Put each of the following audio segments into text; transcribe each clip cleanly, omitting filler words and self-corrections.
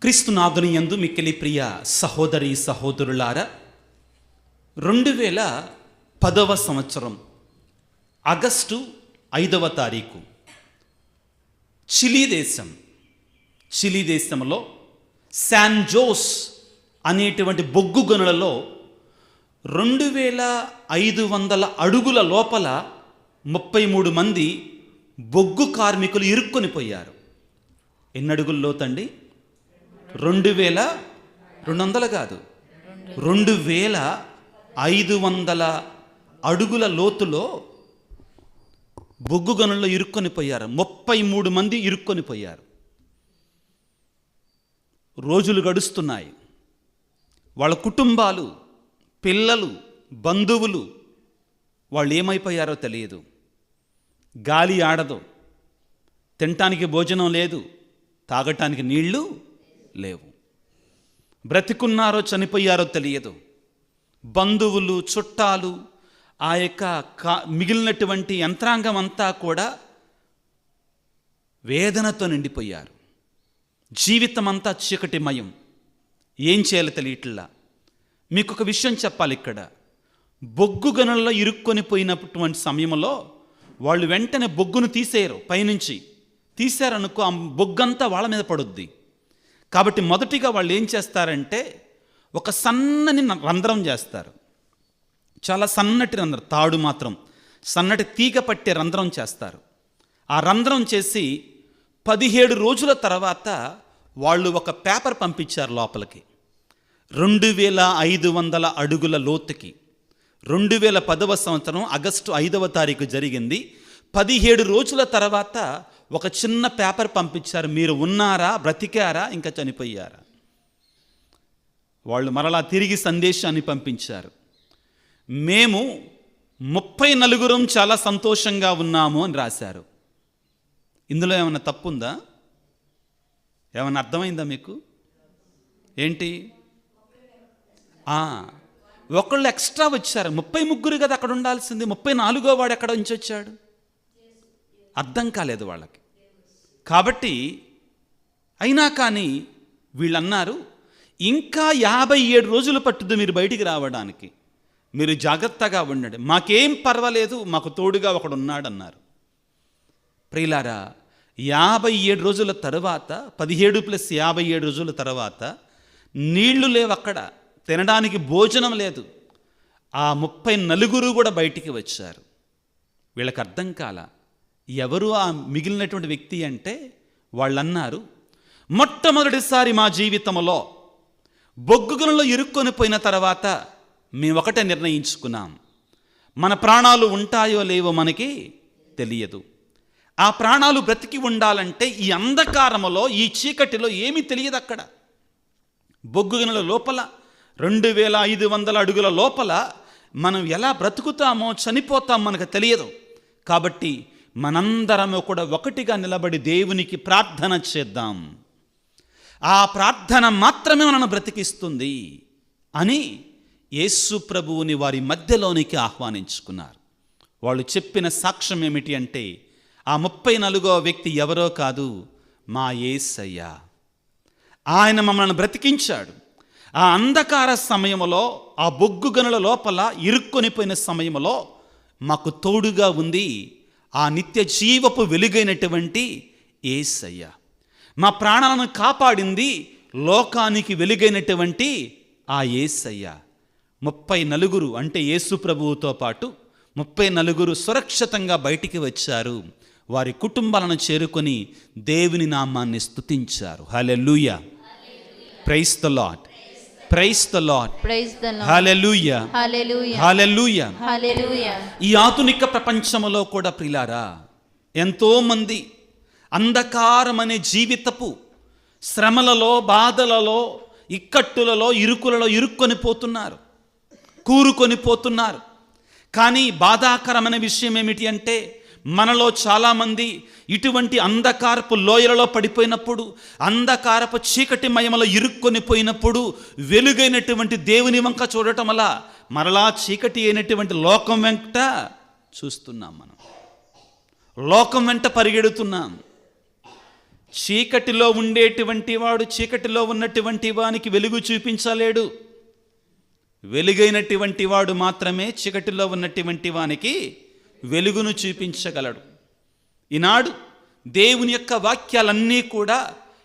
క్రీస్తునాథుని యందు మిక్కిలి ప్రియ సహోదరి సహోదరులారా, 2010వ సంవత్సరం ఆగస్టు 5వ తారీఖు చిలీ దేశంలో శాన్ జోస్ అనేటువంటి బొగ్గు గనులలో 2500 అడుగుల లోపల 33 మంది బొగ్గు కార్మికులు ఇరుక్కొని పోయారు. ఎన్ని అడుగుల లోతండి? 2200 కాదు, 2500 అడుగుల లోతులో బొగ్గు గనుల్లో ఇరుక్కొని పోయారు. 33 మంది ఇరుక్కొని పోయారు. రోజులు గడుస్తున్నాయి. వాళ్ళ కుటుంబాలు, పిల్లలు, బంధువులు వాళ్ళు ఏమైపోయారో తెలియదు. గాలి ఆడదు, తినటానికి భోజనం లేదు, తాగటానికి నీళ్లు లేవు. బ్రతికున్నారో చనిపోయారో తెలియదు. బంధువులు, చుట్టాలు, ఆ యొక్క మిగిలినటువంటి యంత్రాంగం అంతా కూడా వేదనతో నిండిపోయారు. జీవితం అంతా చీకటిమయం. ఏం చేయాలో తెలియట్లా. మీకు ఒక విషయం చెప్పాలి. ఇక్కడ బొగ్గు గనుల్లో ఇరుక్కొని పోయినటువంటి సమయంలో వాళ్ళు వెంటనే బొగ్గును తీసేయరు. పైనుంచి తీశారనుకో, ఆ బొగ్గంతా వాళ్ళ మీద పడుద్ది. కాబట్టి మొదటిగా వాళ్ళు ఏం చేస్తారంటే ఒక సన్నని రంధ్రం చేస్తారు. చాలా సన్నటి రంధ్రం, తాడు మాత్రం సన్నటి తీగ పట్టే రంధ్రం చేస్తారు. ఆ రంధ్రం చేసి 17 రోజుల తర్వాత వాళ్ళు ఒక పేపర్ పంపించారు లోపలికి. 2500 అడుగుల లోతుకి. 2010వ సంవత్సరం ఆగస్టు 5వ తారీఖు జరిగింది. 17 రోజుల తర్వాత ఒక చిన్న పేపర్ పంపించారు. మీరు ఉన్నారా, బ్రతికారా, ఇంకా చనిపోయారా? వాళ్ళు మరలా తిరిగి సందేశాన్ని పంపించారు. మేము 34 చాలా సంతోషంగా ఉన్నాము అని రాశారు. ఇందులో ఏమైనా తప్పుందా? ఏమైనా అర్థమైందా మీకు? ఏంటి? ఒకళ్ళు ఎక్స్ట్రా వచ్చారు. 33 కదా అక్కడ ఉండాల్సింది. 34వ వాడు ఎక్కడ నుంచి వచ్చాడు? అర్థం కాలేదు వాళ్ళకి. కాబట్టి అయినా కానీ వీళ్ళన్నారు, ఇంకా 57 రోజులు పట్టుద్ది మీరు బయటికి రావడానికి, మీరు జాగ్రత్తగా ఉండండి, మాకేం పర్వాలేదు, మాకు తోడుగా ఒకడు ఉన్నాడన్నారు. ప్రియులారా, 57 రోజుల తర్వాత, 17 + 57 రోజుల తర్వాత నీళ్లు లేవు అక్కడ, తినడానికి భోజనం లేదు. ఆ 34 కూడా బయటికి వచ్చారు. వీళ్ళకి అర్థం కాల ఎవరు ఆ మిగిలినటువంటి వ్యక్తి అంటే. వాళ్ళన్నారు, మొట్టమొదటిసారి మా జీవితంలో బొగ్గు గనుల్లో ఇరుక్కొని పోయిన తర్వాత మేము ఒకటే నిర్ణయించుకున్నాం, మన ప్రాణాలు ఉంటాయో లేవో మనకి తెలియదు. ఆ ప్రాణాలు బ్రతికి ఉండాలంటే ఈ అంధకారములో, ఈ చీకటిలో ఏమీ తెలియదు. అక్కడ బొగ్గు గనుల లోపల 2500 అడుగుల లోపల మనం ఎలా బ్రతుకుతామో, చనిపోతాం మనకు తెలియదు. కాబట్టి మనందరము కూడా ఒకటిగా నిలబడి దేవునికి ప్రార్థన చేద్దాం. ఆ ప్రార్థన మాత్రమే మనను బ్రతికిస్తుంది అని యేసు ప్రభువుని వారి మధ్యలోనికి ఆహ్వానించుకున్నారు. వాళ్ళు చెప్పిన సాక్ష్యం ఏమిటి అంటే, ఆ 34వ వ్యక్తి ఎవరో కాదు, మా యేసయ్య. ఆయన మమ్మల్ని బ్రతికించాడు. ఆ అంధకార సమయంలో, ఆ బొగ్గు గనుల లోపల ఇరుక్కొనిపోయిన సమయంలో మాకు తోడుగా ఉంది ఆ నిత్య జీవపు వెలుగైనటువంటి యేసయ్య. మా ప్రాణాలను కాపాడింది లోకానికి వెలుగైనటువంటి ఆ యేసయ్య. 34 అంటే యేసు ప్రభువుతో పాటు 34 సురక్షితంగా బయటికి వచ్చారు. వారి కుటుంబాలను చేరుకొని దేవుని నామాన్ని స్తుతించారు. Hallelujah, praise the Lord, praise the Lord, hallelujah, hallelujah, hallelujah. ఈ ఆధునిక ప్రపంచంలో కూడా ప్రియులారా, ఎంతోమంది అంధకారమనే జీవితపు శ్రమలలో, బాధలలో, ఇక్కట్టులలో, ఇరుకులలో ఇరుక్కొని పోతున్నారు, కూరుకొని పోతున్నారు. కానీ బాధాకరమైన విషయం ఏమిటి అంటే, మనలో చాలామంది ఇటువంటి అంధకారపు లోయలలో పడిపోయినప్పుడు, అంధకారపు చీకటి మయమలో ఇరుక్కొని పోయినప్పుడు వెలుగైనటువంటి దేవుని వంక చూడటం వల్ల మరలా చీకటి అయినటువంటి లోకం వెంట చూస్తున్నాం. మనం లోకం వెంట పరిగెడుతున్నాం. చీకటిలో ఉండేటువంటి వాడు చీకటిలో ఉన్నటువంటి వానికి వెలుగు చూపించలేడు. వెలుగైనటువంటి వాడు మాత్రమే చీకటిలో ఉన్నటువంటి వానికి వెలుగును చూపించగలడు. ఈనాడు దేవుని యొక్క వాక్యాలన్నీ కూడా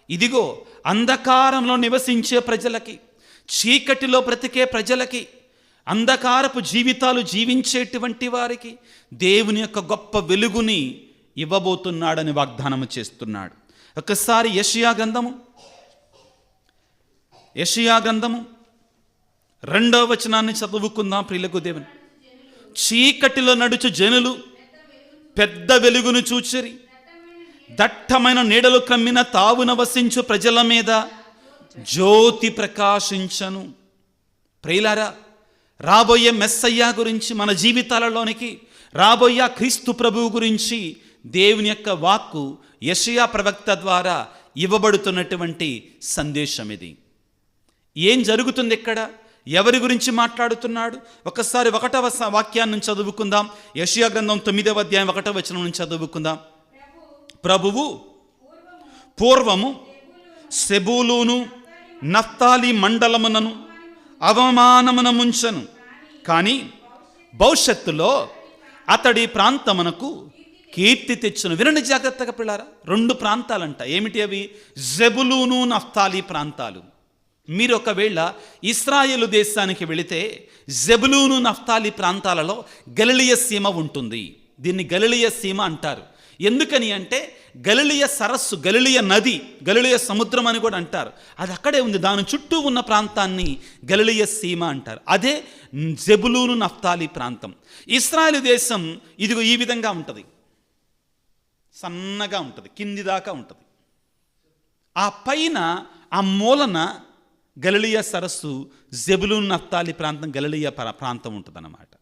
ఇదిగో అంధకారంలో నివసించే ప్రజలకి, చీకటిలో బ్రతికే ప్రజలకి, అంధకారపు జీవితాలు జీవించేటువంటి వారికి దేవుని యొక్క గొప్ప వెలుగుని ఇవ్వబోతున్నాడని వాగ్దానము చేస్తున్నాడు. ఒకసారి యెషయా గ్రంథము 2వ వచనాన్ని చదువుకుందాం ప్రియులకు దేవుని. చీకటిలో నడుచు జనులు పెద్ద వెలుగును చూచిరి, దట్టమైన నీడలు కమ్మిన తావున వసించు ప్రజల మీద జ్యోతి ప్రకాశించను. ప్రియులారా, రాబోయే మెస్సయ్య గురించి, మన జీవితాలలోనికి రాబోయే క్రీస్తు ప్రభువు గురించి దేవుని యొక్క వాక్కు యెషయా ప్రవక్త ద్వారా ఇవ్వబడుతున్నటువంటి సందేశం ఇది. ఏం జరుగుతుంది ఇక్కడ? ఎవరి గురించి మాట్లాడుతున్నాడు? ఒకసారి 1వ వాక్యాన్ని చదువుకుందాం. యెషయా గ్రంథం 9వ అధ్యాయం 1వ వచనం నుంచి చదువుకుందాం. ప్రభువు పూర్వము సెబూలూను నఫ్తాలి మండలమునను అవమానమున ముంచను, కానీ భవిష్యత్తులో అతడి ప్రాంతమునకు కీర్తి తెచ్చును. వినండి జాగ్రత్తగా పిల్లారా, 2 ప్రాంతాలంట. ఏమిటి అవి? జెబులూను నఫ్తాలి ప్రాంతాలు. మీరు ఒకవేళ ఇశ్రాయేలు దేశానికి వెళితే జెబులూను నఫ్తాలి ప్రాంతాలలో గలిలయ సీమ ఉంటుంది. దీన్ని గలిలయ సీమ అంటారు. ఎందుకని అంటే గలిలయ సరస్సు, గలిలయ నది, గలిలయ సముద్రం అని కూడా అంటారు. అది అక్కడే ఉంది. దాని చుట్టూ ఉన్న ప్రాంతాన్ని గలిలయ సీమ అంటారు. అదే జెబులూను నఫ్తాలి ప్రాంతం. ఇశ్రాయేలు దేశం ఇదిగో ఈ విధంగా ఉంటుంది, సన్నగా ఉంటుంది, కింది దాకా ఉంటుంది. ఆ పైన ఆ మూలన గలిలయ సరస్సు, జెబులూను నఫ్తాలి ప్రాంతం, గలిలయ ప్రాంతం ఉంటుంది అన్నమాట.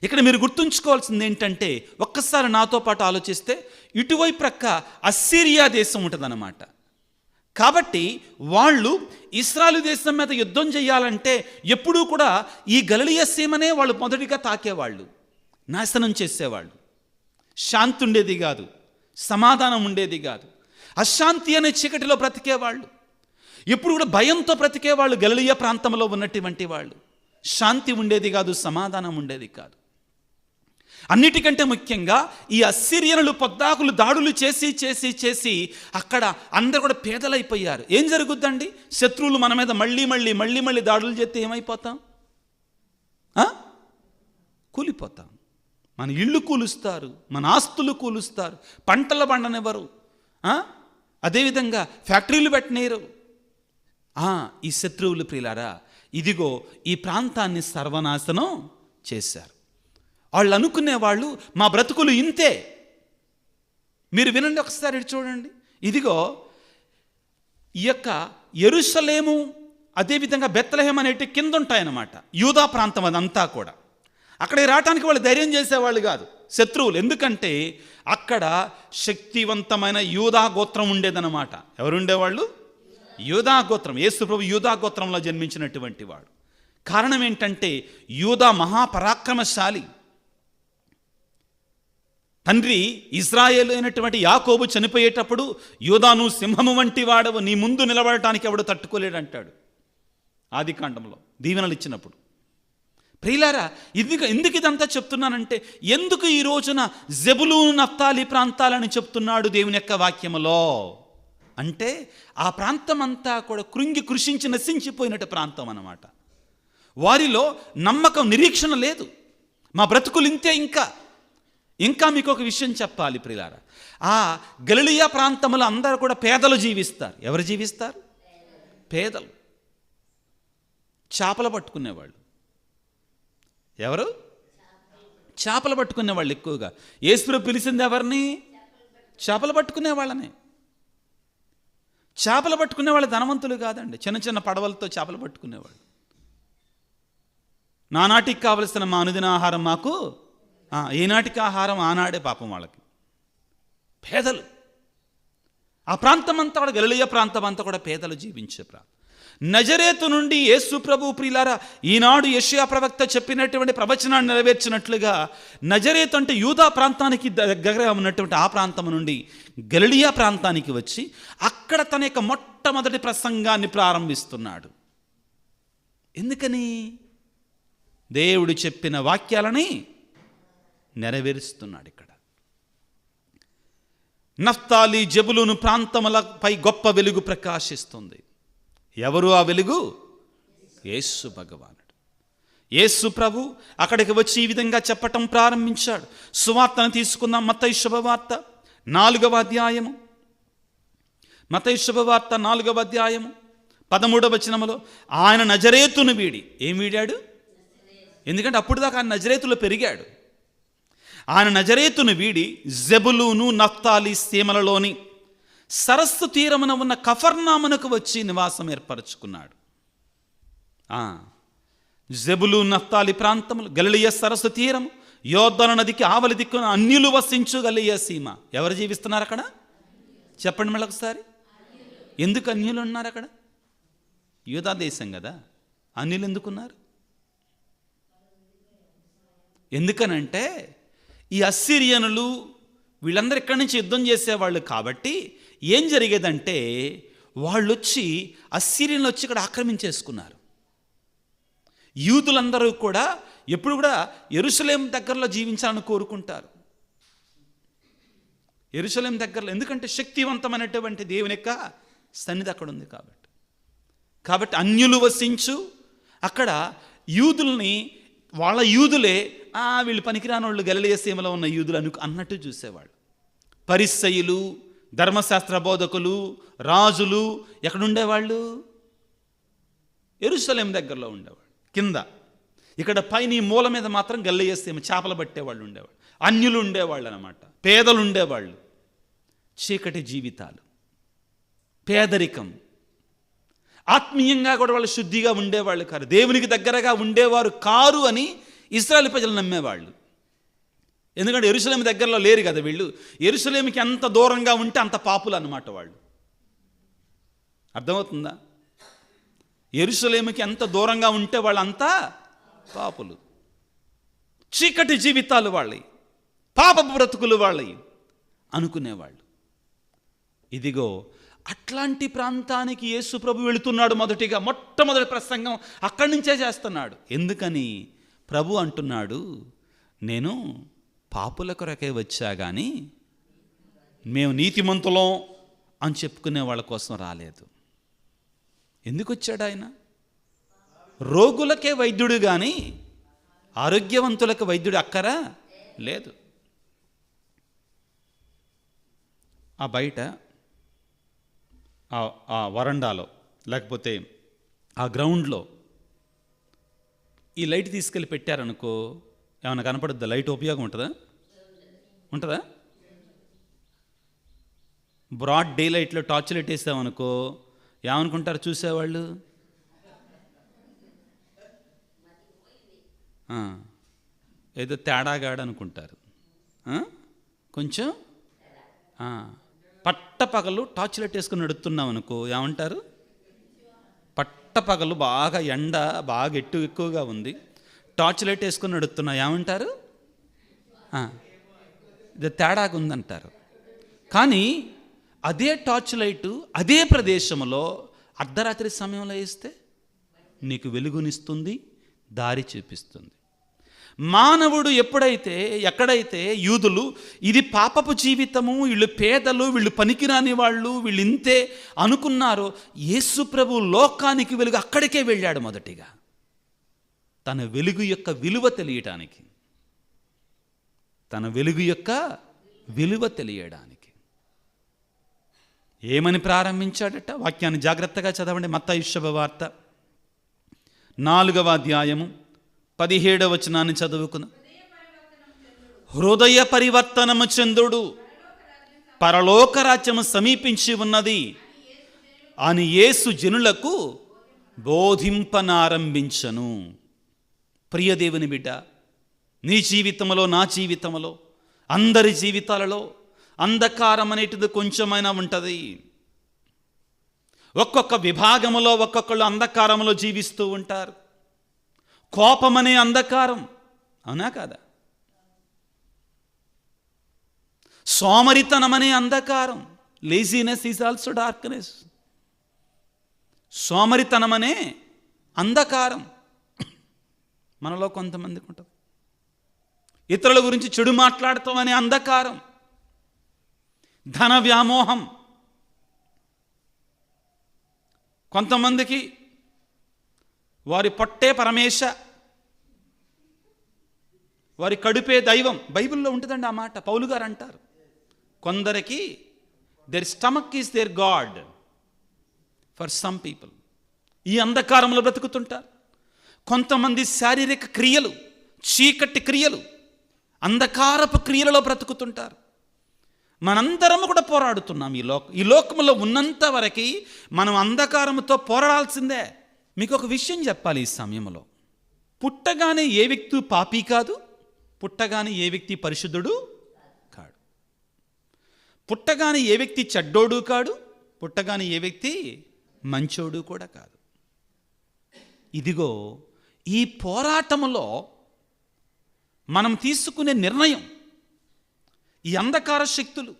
ఇక్కడ మీరు గుర్తుంచుకోవాల్సింది ఏంటంటే, ఒక్కసారి నాతో పాటు ఆలోచిస్తే ఇటువైపు ప్రక్క అస్సిరియా దేశం ఉంటుందన్నమాట. కాబట్టి వాళ్ళు ఇశ్రాయేలు దేశం మీద యుద్ధం చేయాలంటే ఎప్పుడూ కూడా ఈ గలిలయ సీమనే వాళ్ళు మొదటిగా తాకేవాళ్ళు, నాశనం చేసేవాళ్ళు. శాంతి ఉండేది కాదు, సమాధానం ఉండేది కాదు. అశాంతి అనే చీకటిలో బ్రతికేవాళ్ళు, ఎప్పుడు కూడా భయంతో బ్రతికేవాళ్ళు. గలిలయ ప్రాంతంలో ఉన్నటువంటి వాళ్ళు శాంతి ఉండేది కాదు, సమాధానం ఉండేది కాదు. అన్నిటికంటే ముఖ్యంగా ఈ అస్సిరియనులు పొద్దాకులు దాడులు చేసి చేసి చేసి అక్కడ అందరూ కూడా పేదలైపోయారు. ఏం జరుగుద్దండి? శత్రువులు మన మీద మళ్ళీ మళ్ళీ మళ్ళీ మళ్ళీ దాడులు చేస్తే ఏమైపోతాం? కూలిపోతాం. మన ఇళ్ళు కూలుస్తారు, మన ఆస్తులు కూలుస్తారు, పంటల పండనివ్వరు, అదేవిధంగా ఫ్యాక్టరీలు పెట్టనీరు. ఈ శత్రువులు ప్రియులారా ఇదిగో ఈ ప్రాంతాన్ని సర్వనాశనం చేశారు. వాళ్ళు అనుకునేవాళ్ళు మా బ్రతుకులు ఇంతే. మీరు వినండి ఒకసారి, చూడండి. ఇదిగో ఈ యొక్క యెరూషలేము, అదేవిధంగా బెత్లెహేం అనేటి కింద ఉంటాయన్నమాట. యూదా ప్రాంతం అదంతా కూడా. అక్కడికి రావడానికి వాళ్ళు ధైర్యం చేసేవాళ్ళు కాదు శత్రువులు. ఎందుకంటే అక్కడ శక్తివంతమైన యూదా గోత్రం ఉండేదన్నమాట. ఎవరుండేవాళ్ళు? యూదా గోత్రం. యేసు ప్రభు యూదా గోత్రంలో జన్మించినటువంటి వాడు. కారణం ఏంటంటే యూదా మహాపరాక్రమశాలి. తండ్రి ఇజ్రాయేలు అయినటువంటి యాకోబు చనిపోయేటప్పుడు యూదాను సింహము వంటి వాడవు, నీ ముందు నిలబడటానికి ఎవడు తట్టుకోలేడంటాడు ఆదికాండంలో దీవెనలు ఇచ్చినప్పుడు. ప్రియులారా, ఎందుకు ఇదంతా చెప్తున్నానంటే, ఎందుకు ఈ రోజున జెబులూను నఫ్తాలి ప్రాంతాలని చెప్తున్నాడు దేవుని యొక్క వాక్యములో అంటే, ఆ ప్రాంతం అంతా కూడా కృంగి కృషించి నశించిపోయినట్టు ప్రాంతం అన్నమాట. వారిలో నమ్మకం, నిరీక్షణ లేదు. మా బ్రతుకులు ఇంతే. ఇంకా మీకు ఒక విషయం చెప్పాలి ప్రియులారా, ఆ గలిలయ ప్రాంతంలో అందరూ కూడా పేదలు జీవిస్తారు. ఎవరు జీవిస్తారు? పేదలు. చేపలు పట్టుకునేవాళ్ళు. ఎవరు? చేపలు పట్టుకునేవాళ్ళు ఎక్కువగా. యేసు పిలిచింది ఎవరిని? చేపలు పట్టుకునే వాళ్ళని. చేపలు పట్టుకునే వాళ్ళు ధనవంతులు కాదండి, చిన్న చిన్న పడవలతో చేపలు పట్టుకునేవాళ్ళు. నానాటికి కావలసిన మా అనుదిన ఆహారం మాకు, ఈనాటికి ఆహారం ఆనాడే పాపం వాళ్ళకి. పేదలు. ఆ ప్రాంతం అంతా కూడా, గలిలయ ప్రాంతం అంతా కూడా పేదలు జీవించే ప్రాంతం. నజరేతు నుండి యేసు ప్రభు ప్రియులారా, ఈనాడు యెషయా ప్రవక్త చెప్పినటువంటి ప్రవచనాన్ని నెరవేర్చినట్లుగా నజరేతు అంటే యూదా ప్రాంతానికి దగ్గరగా ఉన్నటువంటి ఆ ప్రాంతం నుండి గలిలియా ప్రాంతానికి వచ్చి అక్కడ తన యొక్క మొట్టమొదటి ప్రసంగాన్ని ప్రారంభిస్తున్నాడు. ఎందుకని? దేవుడు చెప్పిన వాక్యాలని నెరవేరుస్తున్నాడు. ఇక్కడ నఫ్తాలి జెబులూను ప్రాంతములపై గొప్ప వెలుగు ప్రకాశిస్తుంది. ఎవరు ఆ వెలుగు? యేసు భగవానుడు. యేసు ప్రభు అక్కడికి వచ్చి ఈ విధంగా చెప్పటం ప్రారంభించాడు. సువార్తను తీసుకుందాం. మత్తయి శుభవార్త 4వ అధ్యాయము. మత్తయి శుభవార్త 4వ అధ్యాయము 13వ వచనములో, ఆయన నజరేతును వీడి. ఏం వీడాడు? ఎందుకంటే అప్పుడు దాకా ఆయన నజరేతులో పెరిగాడు. ఆయన నజరేతును వీడి జెబులూను నఫ్తాలి సీమలలోని సరస్సు తీరమున ఉన్న కఫర్నామునకు వచ్చి నివాసం ఏర్పరచుకున్నాడు. జెబులూను నఫ్తాలి ప్రాంతములు, గలిలయ సరస్సు తీరము, యోర్దాను నదికి ఆవలి దిక్కున అన్యులు వసించు గలిలయ సీమ. ఎవరు జీవిస్తున్నారు అక్కడ? చెప్పండి మళ్ళీ ఒకసారి. ఎందుకు అన్యులు ఉన్నారు అక్కడ? యూదా దేశం కదా. అన్యులు ఎందుకున్నారు? ఎందుకనంటే ఈ అస్సిరియనులు వీళ్ళందరూ ఇక్కడి నుంచి యుద్ధం చేసేవాళ్ళు కాబట్టి ఏం జరిగేదంటే వాళ్ళు వచ్చి అస్సిరియన్లు వచ్చి ఇక్కడ ఆక్రమించేసుకున్నారు. యూదులందరూ కూడా ఎప్పుడు కూడా యెరూషలేం దగ్గరలో జీవించాలని కోరుకుంటారు. యెరూషలేం దగ్గరలో, ఎందుకంటే శక్తివంతమైనటువంటి దేవుని యొక్క సన్నిధి అక్కడ ఉంది కాబట్టి అన్యులు వసించు అక్కడ యూదుల్ని వాళ్ళ యూదులే వీళ్ళు పనికిరాని వాళ్ళు గలిలయ సీమలో ఉన్న యూదులు అన్నట్టు చూసేవాళ్ళు. పరిసయ్యులు, ధర్మశాస్త్ర బోధకులు, రాజులు ఎక్కడుండేవాళ్ళు? యెరూషలేం దగ్గరలో ఉండేవాళ్ళు కింద. ఇక్కడ పైన ఈ మూల మీద మాత్రం గలిలయ సీమ చేపలు పట్టేవాళ్ళు ఉండేవాళ్ళు. అన్యులు ఉండేవాళ్ళు అన్నమాట. పేదలు ఉండేవాళ్ళు. చీకటి జీవితాలు, పేదరికం, ఆత్మీయంగా కూడా వాళ్ళు శుద్ధిగా ఉండేవాళ్ళు కారు, దేవునికి దగ్గరగా ఉండేవారు కారు అని ఇశ్రాయేలు ప్రజలు నమ్మేవాళ్ళు. ఎందుకంటే యెరూషలేము దగ్గరలో లేరు కదా వీళ్ళు. యెరూషలేముకి ఎంత దూరంగా ఉంటే అంత పాపులు అన్నమాట వాళ్ళు. అర్థమవుతుందా? యెరూషలేముకి ఎంత దూరంగా ఉంటే వాళ్ళంతా పాపులు. చీకటి జీవితాలు వాళ్ళవి, పాపపు బ్రతుకులు వాళ్ళవి అనుకునేవాళ్ళు. ఇదిగో అట్లాంటి ప్రాంతానికి యేసు ప్రభు వెళుతున్నాడు. మొట్టమొదటి ప్రసంగం అక్కడి నుంచే చేస్తున్నాడు. ఎందుకని? ప్రభు అంటున్నాడు, నేను పాపుల కొరకే వచ్చా కానీ మేము నీతిమంతులం అని చెప్పుకునే వాళ్ళ కోసం రాలేదు. ఎందుకు వచ్చాడు ఆయన? రోగులకే వైద్యుడు కానీ ఆరోగ్యవంతులకు వైద్యుడు అక్కరా లేదు. ఆ బయట ఆ వరండాలో లేకపోతే ఆ గ్రౌండ్లో ఈ లైట్ తీసుకెళ్ళి పెట్టారనుకో, ఏమైనా కనపడుద్దా? లైట్ ఉపయోగం ఉంటుందా? బ్రాడ్ డే లైట్లో టార్చ్ లైట్ వేసామనుకో ఏమనుకుంటారు చూసేవాళ్ళు? ఏదో తేడాగాడు అనుకుంటారు. కొంచెం పట్టపగలు టార్చ్ లైట్ వేసుకుని నడుస్తున్నాం అనుకో ఏమంటారు? పట్టపగలు బాగా ఎండ బాగా ఎక్కువగా ఉంది, టార్చ్ లైట్ వేసుకుని నడుస్తున్నా ఏమంటారు? ఇది తేడాగా ఉందంటారు. కానీ అదే టార్చ్ లైటు అదే ప్రదేశంలో అర్ధరాత్రి సమయంలో వేస్తే నీకు వెలుగునిస్తుంది, దారి చూపిస్తుంది. మానవుడు ఎక్కడైతే యూదులు ఇది పాపపు జీవితము, వీళ్ళు పేదలు, వీళ్ళు పనికిరాని వాళ్ళు, వీళ్ళు ఇంతే అనుకున్నారో, యేసు ప్రభు లోకానికి వెలుగు అక్కడికే వెళ్ళాడు. మొదటిగా తన వెలుగు యొక్క విలువ తెలియడానికి, తన వెలుగు యొక్క విలువ తెలియడానికి ఏమని ప్రారంభించాడట? వాక్యాన్ని జాగ్రత్తగా చదవండి. మత్తయి శుభవార్త 4వ అధ్యాయము 17వ వచనాన్ని చదువుకుందాం. హృదయ పరివర్తనము చెందుడు, పరలోక రాజ్యము సమీపించి ఉన్నది అని యేసు జనులకు బోధింపనారంభించను. ప్రియ దేవుని బిడ్డ, నీ జీవితంలో, నా జీవితంలో, అందరి జీవితాలలో అంధకారం అనేటిది కొంచెమైనా ఉంటుంది. ఒక్కొక్క విభాగములో ఒక్కొక్కళ్ళు అంధకారంలో జీవిస్తూ ఉంటారు. కోపం అనే అంధకారం, అవునా కాదా? సోమరితనం అనే అంధకారం, లేజినెస్ ఈజ్ ఆల్సో డార్క్నెస్. సోమరితనం అనే అంధకారం మనలో కొంతమందికి ఉంటుంది. ఇతరుల గురించి చెడు మాట్లాడతాం అనే అంధకారం, ధన వ్యామోహం. కొంతమందికి వారి పొట్టే పరమేశ, వారి కడుపే దైవం. బైబిల్లో ఉంటుందండి ఆ మాట, పౌలు గారు అంటారు. కొందరికి their stomach is their god, for some people. ఈ అంధకారంలో బ్రతుకుతుంటారు. కొంతమంది శారీరక క్రియలు, చీకటి క్రియలు, అంధకారపు క్రియలలో బ్రతుకుతుంటారు. మనందరము కూడా పోరాడుతున్నాం ఈ లోకంలో ఉన్నంత వరకు మనం అంధకారంతో పోరాడాల్సిందే. మీకు ఒక విషయం చెప్పాలి ఈ సమయంలో. పుట్టగానే ఏ వ్యక్తి పాపి కాదు, పుట్టగానే ఏ వ్యక్తి పరిశుద్ధుడు కాడు, పుట్టగానే ఏ వ్యక్తి చెడ్డోడు కాడు, పుట్టగానే ఏ వ్యక్తి మంచోడు కూడా కాదు. ఇదిగో ఈ పోరాటంలో మనం తీసుకునే నిర్ణయం, ఈ అంధకార శక్తులు,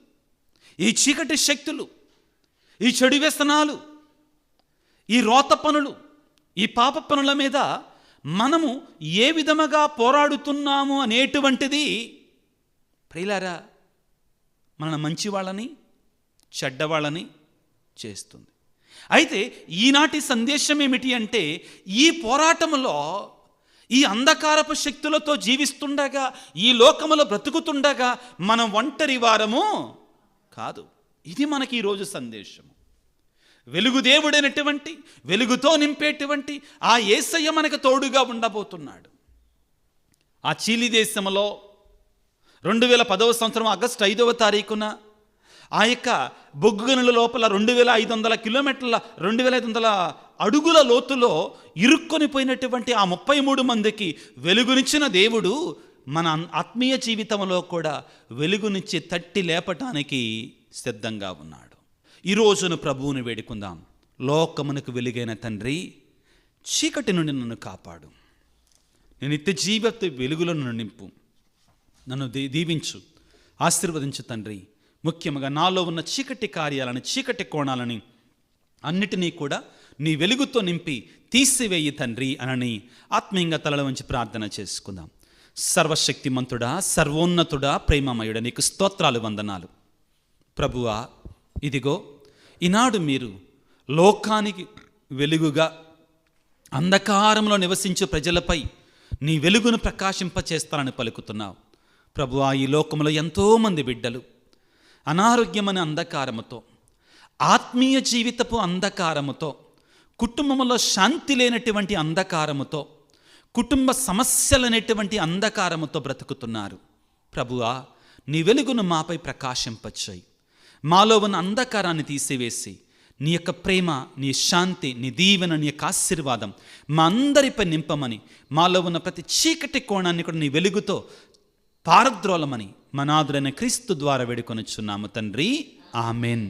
ఈ చీకటి శక్తులు, ఈ చెడు వ్యసనాలు, ఈ రోత పనులు, ఈ పాప పనుల మీద మనము ఏ విధముగా పోరాడుతున్నాము అనేటువంటిది ప్రియులారా మన మంచివాళ్ళని చెడ్డవాళ్ళని చేస్తుంది. అయితే ఈనాటి సందేశం ఏమిటి అంటే, ఈ పోరాటంలో ఈ అంధకారపు శక్తులతో జీవిస్తుండగా, ఈ లోకములో బ్రతుకుతుండగా మనం ఒంటరి వారము కాదు. ఇది మనకి ఈరోజు సందేశము. వెలుగు దేవుడైనటువంటి, వెలుగుతో నింపేటువంటి ఆ యేసయ్య మనకు తోడుగా ఉండబోతున్నాడు. ఆ చీలీ దేశంలో 2010వ సంవత్సరం ఆగస్టు 5వ తారీఖున ఆ యొక్క బొగ్గు గనుల లోపల 2500 కిలోమీటర్ల 2500 అడుగుల లోతులో ఇరుక్కొని పోయినటువంటి ఆ 33 మందికి వెలుగునిచ్చిన దేవుడు మన ఆత్మీయ జీవితంలో కూడా వెలుగునిచ్చి తట్టి లేపటానికి సిద్ధంగా ఉన్నాడు. ఈ రోజున ప్రభువుని వేడుకుందాం. లోకమునకు వెలుగైన తండ్రి, చీకటి నుండి నన్ను కాపాడు, నేను నిత్య జీవిత వెలుగులో నన్ను నింపు, నన్ను దీవించు, ఆశీర్వదించు తండ్రి. ముఖ్యంగా నాలో ఉన్న చీకటి కార్యాలను, చీకటి కోణాలని అన్నిటినీ కూడా నీ వెలుగుతో నింపి తీసివేయి తండ్రి అనని ఆత్మీయంగా తలలో వంచి ప్రార్థన చేసుకుందాం. సర్వశక్తిమంతుడా, సర్వోన్నతుడా, ప్రేమమయుడా, నీకు స్తోత్రాలు, వందనాలు. ప్రభువా, ఇదిగో ఈనాడు మీరు లోకానికి వెలుగుగా అంధకారంలో నివసించే ప్రజలపై నీ వెలుగును ప్రకాశింపచేస్తానని పలుకుతున్నావు. ప్రభువా, ఈ లోకంలో ఎంతోమంది బిడ్డలు అనారోగ్యమనే అంధకారముతో, ఆత్మీయ జీవితపు అంధకారముతో, కుటుంబంలో శాంతి లేనటువంటి అంధకారముతో, కుటుంబ సమస్యలనేటువంటి అంధకారముతో బ్రతుకుతున్నారు. ప్రభువా, నీ వెలుగును మాపై ప్రకాశింపచేయి. మాలో ఉన్న అంధకారాన్ని తీసివేసి నీ యొక్క ప్రేమ, నీ శాంతి, నీ దీవెన, నీ యొక్క ఆశీర్వాదం మా అందరిపై నింపమని, మాలో ఉన్న ప్రతి చీకటి కోణాన్ని కూడా నీ వెలుగుతో పారద్రోలమని మనాదురైన క్రీస్తు ద్వారా వేడుకొనుచున్నాము తండ్రి. ఆమెన్.